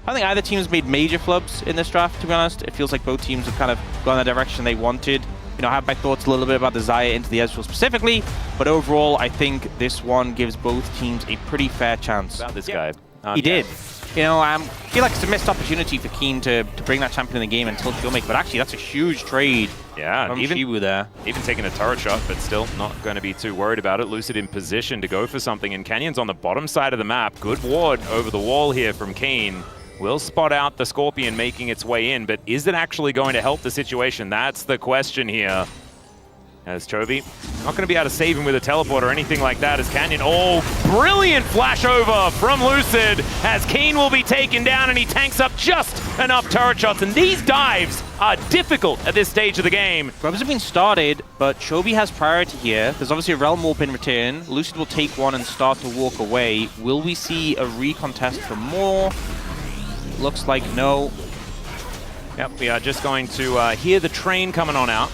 I think either team's made major flubs in this draft, to be honest. It feels like both teams have kind of gone the direction they wanted. You know, I have my thoughts a little bit about the Xayah into the Ezreal specifically, but overall, I think this one gives both teams a pretty fair chance. About this guy. He did. You know, I feel like it's a missed opportunity for Keen to bring that champion in the game until Showmaker, but actually that's a huge trade. Yeah, even Shiwu there. Even taking a turret shot, but still not going to be too worried about it. Lucid in position to go for something, and Canyon's on the bottom side of the map. Good ward over the wall here from Keen. Will spot out the Scorpion making its way in, but is it actually going to help the situation? That's the question here. As Chovy, not going to be able to save him with a teleport or anything like that as Canyon. Oh, brilliant flash over from Lucid as Keen will be taken down and he tanks up just enough turret shots. And these dives are difficult at this stage of the game. Grubs have been started, but Chovy has priority here. There's obviously a Realm Warp in return. Lucid will take one and start to walk away. Will we see a recontest for more? Looks like no. Yep, we are just going to hear the train coming on out.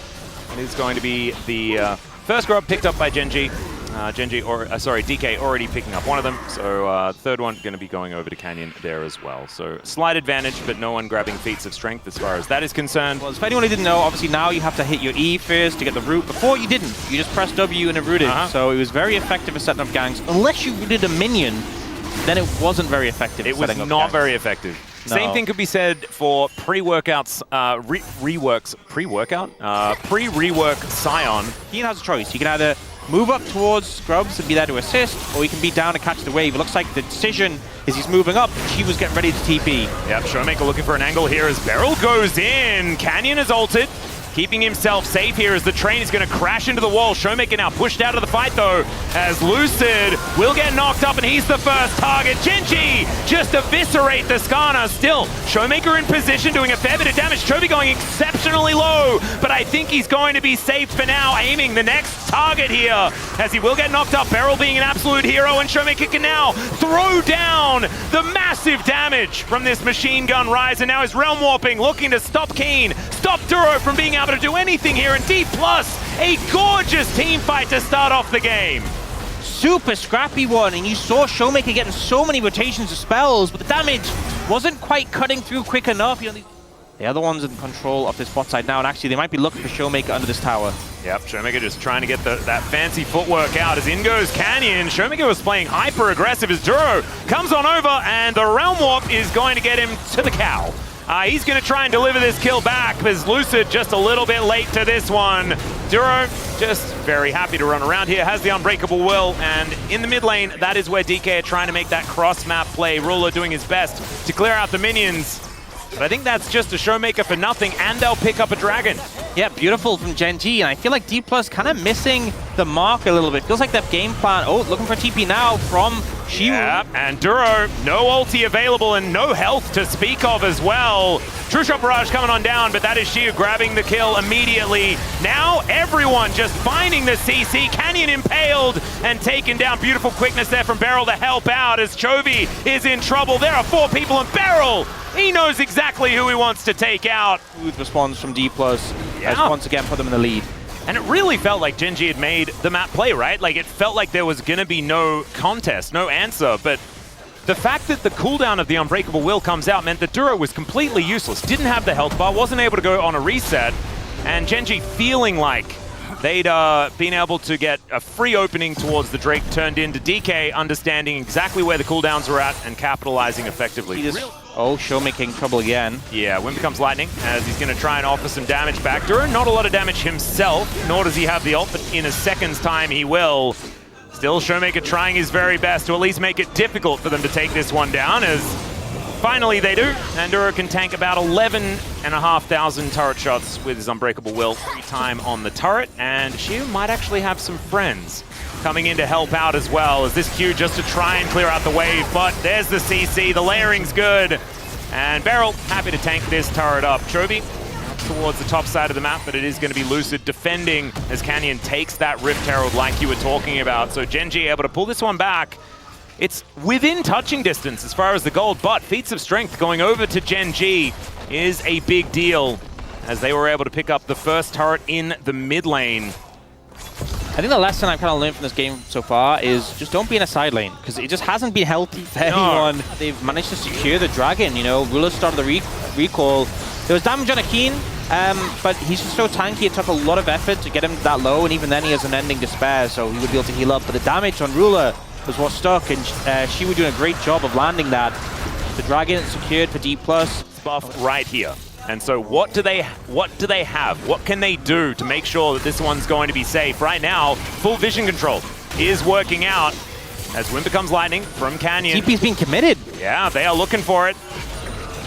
It is going to be the first grub picked up by Gen.G. DK already picking up one of them. So third one going to be going over to Canyon there as well. So slight advantage, but no one grabbing feats of strength as far as that is concerned. Well, for anyone who didn't know, obviously now you have to hit your E first to get the root. Before you didn't. You just pressed W and it rooted. So it was very effective at setting up ganks. Unless you rooted a minion, then it wasn't very effective. It was not very effective. No. Same thing could be said for pre-workouts, pre-rework Scion. Keen has a choice. He can either move up towards Scrubs and be there to assist, or he can be down to catch the wave. It looks like the decision is he's moving up. She was getting ready to TP. Yep, Showmaker looking for an angle here as Beryl goes in. Canyon is ulted. Keeping himself safe here as the train is going to crash into the wall. Showmaker now pushed out of the fight though, as Lucid will get knocked up and he's the first target. Gen.G just eviscerate the Skarner. Still, Showmaker in position, doing a fair bit of damage. Chovy going exceptionally low, but I think he's going to be safe for now, aiming the next target here, as he will get knocked up. Beryl being an absolute hero, and Showmaker can now throw down the massive damage from this machine gun rise, and now is realm warping, looking to stop Keen, stop Duro from being able to do anything here, and Dplus, a gorgeous team fight to start off the game. Super scrappy one, and you saw Showmaker getting so many rotations of spells, but the damage wasn't quite cutting through quick enough. You know, the other one's in control of this bot side now, and actually they might be looking for Showmaker under this tower. Yep, Showmaker just trying to get that fancy footwork out as in goes Canyon. Showmaker was playing hyper aggressive as Duro comes on over, and the Realm Warp is going to get him to the cow. He's going to try and deliver this kill back, as Lucid just a little bit late to this one. Duro just very happy to run around here, has the Unbreakable Will, and in the mid lane, that is where DK are trying to make that cross-map play. Ruler doing his best to clear out the minions. But I think that's just a Showmaker for nothing, and they'll pick up a dragon. Yeah, beautiful from Gen.G, and I feel like Dplus kind of missing the mark a little bit. Feels like that game plan. Oh, looking for TP now from Shiwu. Yeah, and Duro, no ulti available and no health to speak of as well. True Shot Barrage coming on down, but that is Shiwu grabbing the kill immediately. Now everyone just finding the CC. Canyon impaled and taken down. Beautiful quickness there from Beryl to help out as Chovy is in trouble. There are 4 people, and Beryl, he knows exactly who he wants to take out. Smooth response from Dplus has once again put them in the lead. And it really felt like Gen.G had made the map play, right? Like it felt like there was going to be no contest, no answer, but the fact that the cooldown of the Unbreakable Will comes out meant that Duro was completely useless, didn't have the health bar, wasn't able to go on a reset, and Gen.G feeling like they'd been able to get a free opening towards the Drake turned into DK, understanding exactly where the cooldowns were at and capitalizing effectively. Oh, Showmaker trouble again. Yeah, Wind becomes lightning as he's going to try and offer some damage back. Duro, not a lot of damage himself, nor does he have the ult, but in a second's time he will. Still, Showmaker trying his very best to at least make it difficult for them to take this one down, as finally they do. And Duro can tank about 11,500 turret shots with his Unbreakable Will. Free time on the turret, and Shiwu might actually have some friends coming in to help out as well, as this Q just to try and clear out the wave, but there's the CC, the layering's good, and Beryl happy to tank this turret up. Chovy towards the top side of the map, but it is going to be Lucid defending as Canyon takes that Rift Herald like you were talking about. So Gen.G able to pull this one back. It's within touching distance as far as the gold, but feats of strength going over to Gen.G is a big deal, as they were able to pick up the first turret in the mid lane. I think the lesson I've kind of learned from this game so far is just don't be in a side lane, because it just hasn't been healthy for anyone. They've managed to secure the dragon, you know. Ruler started the recall. There was damage on Akeen, but he's just so tanky. It took a lot of effort to get him that low, and even then he has an ending despair, so he would be able to heal up. But the damage on Ruler was what stuck, and she was doing a great job of landing that. The dragon secured for Dplus. Buff right here. And so what do they have? What can they do to make sure that this one's going to be safe? Right now, full vision control is working out as Wind becomes lightning from Canyon. TP's being committed. Yeah, they are looking for it.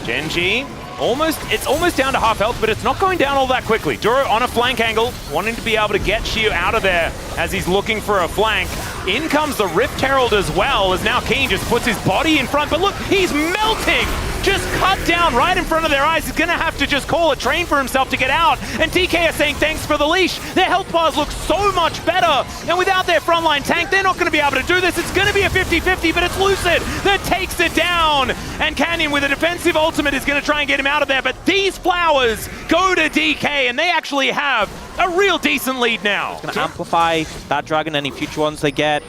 Gen.G, it's almost down to half health, but it's not going down all that quickly. Duro on a flank angle, wanting to be able to get Shio out of there as he's looking for a flank. In comes the Rift Herald as well, as now Keen just puts his body in front, but look, he's melting! Just cut down right in front of their eyes. He's gonna have to just call a train for himself to get out. And DK are saying thanks for the leash. Their health bars look so much better. And without their frontline tank, they're not gonna be able to do this. It's gonna be a 50-50, but it's Lucid that takes it down. And Canyon with a defensive ultimate is gonna try and get him out of there. But these flowers go to DK, and they actually have a real decent lead now. It's gonna amplify that dragon, any future ones they get.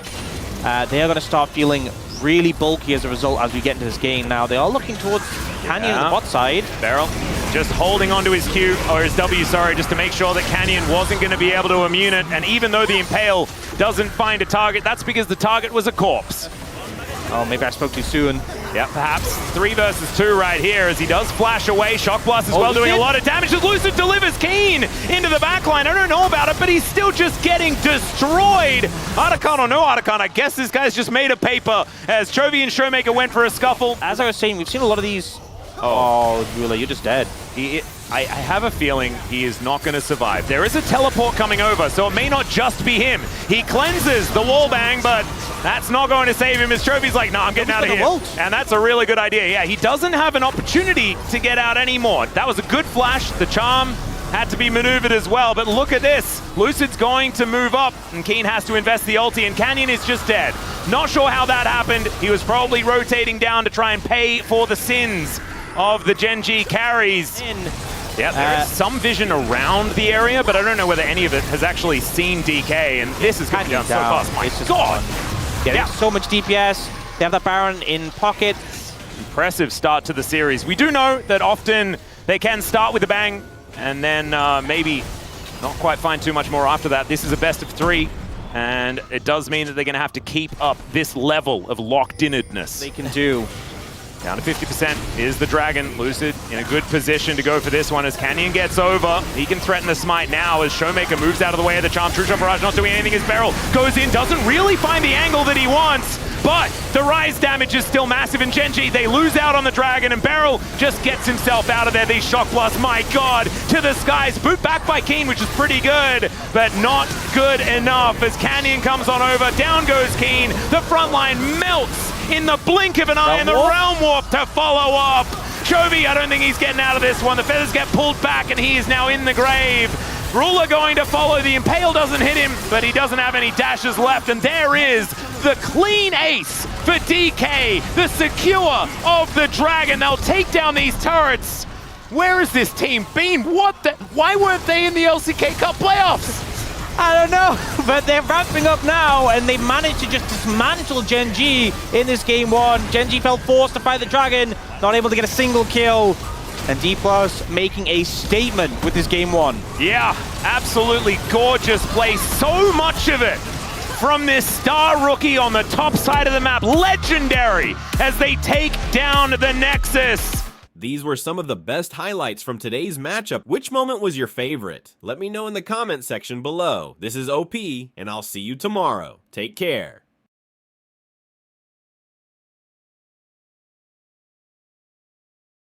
They are gonna start feeling really bulky as a result as we get into this game. Now they are looking towards Canyon on the bot side. Beryl just holding onto his Q, or his W, sorry, just to make sure that Canyon wasn't going to be able to immune it. And even though the Impale doesn't find a target, that's because the target was a corpse. Oh, maybe I spoke too soon. Yeah, perhaps 3 versus 2 right here as he does flash away. Shock Blast as well, doing a lot of damage as Lucid delivers Keen into the backline. I don't know about it, but he's still just getting destroyed. Otacon or no Otacon, I guess this guy's just made a paper as Chovy and Showmaker went for a scuffle. As I was saying, we've seen a lot of these. Oh, Ruler, you're just dead. I have a feeling he is not going to survive. There is a teleport coming over, so it may not just be him. He cleanses the wallbang, but that's not going to save him as Chovy's like, no, I'm getting out of here. And that's a really good idea. Yeah, he doesn't have an opportunity to get out anymore. That was a good flash. The charm had to be maneuvered as well, but look at this. Lucid's going to move up, and Keen has to invest the ulti, and Canyon is just dead. Not sure how that happened. He was probably rotating down to try and pay for the sins of the Gen.G carries. Yeah, there is some vision around the area, but I don't know whether any of it has actually seen DK, and this is going down so fast. My God! Getting so much DPS. They have that Baron in pocket. Impressive start to the series. We do know that often they can start with a bang, and then maybe not quite find too much more after that. This is a best of 3, and it does mean that they're going to have to keep up this level of locked-innedness. They can do. Down to 50% is the Dragon. Lucid in a good position to go for this one as Canyon gets over. He can threaten the smite now as Showmaker moves out of the way of the charm. True Shot Barrage not doing anything as Beryl goes in, doesn't really find the angle that he wants, but the rise damage is still massive. And Gen.G, they lose out on the Dragon, and Beryl just gets himself out of there. These Shock Blasts, my God, to the skies. Boot back by Keen, which is pretty good, but not good enough as Canyon comes on over. Down goes Keen. The front line melts in the blink of an eye, and the Realm Warp to follow up. Chovy, I don't think he's getting out of this one. The feathers get pulled back, and he is now in the grave. Ruler going to follow. The Impale doesn't hit him, but he doesn't have any dashes left, and there is the clean ace for DK, the secure of the Dragon. They'll take down these turrets. Where has this team been? Why weren't they in the LCK Cup playoffs? I don't know, but they're ramping up now, and they managed to just dismantle Gen.G in this game 1. Gen.G felt forced to fight the Dragon, not able to get a single kill. And Dplus making a statement with this game 1. Yeah, absolutely gorgeous play. So much of it from this star rookie on the top side of the map. Legendary as they take down the Nexus. These were some of the best highlights from today's matchup. Which moment was your favorite? Let me know in the comment section below. This is OP, and I'll see you tomorrow. Take care.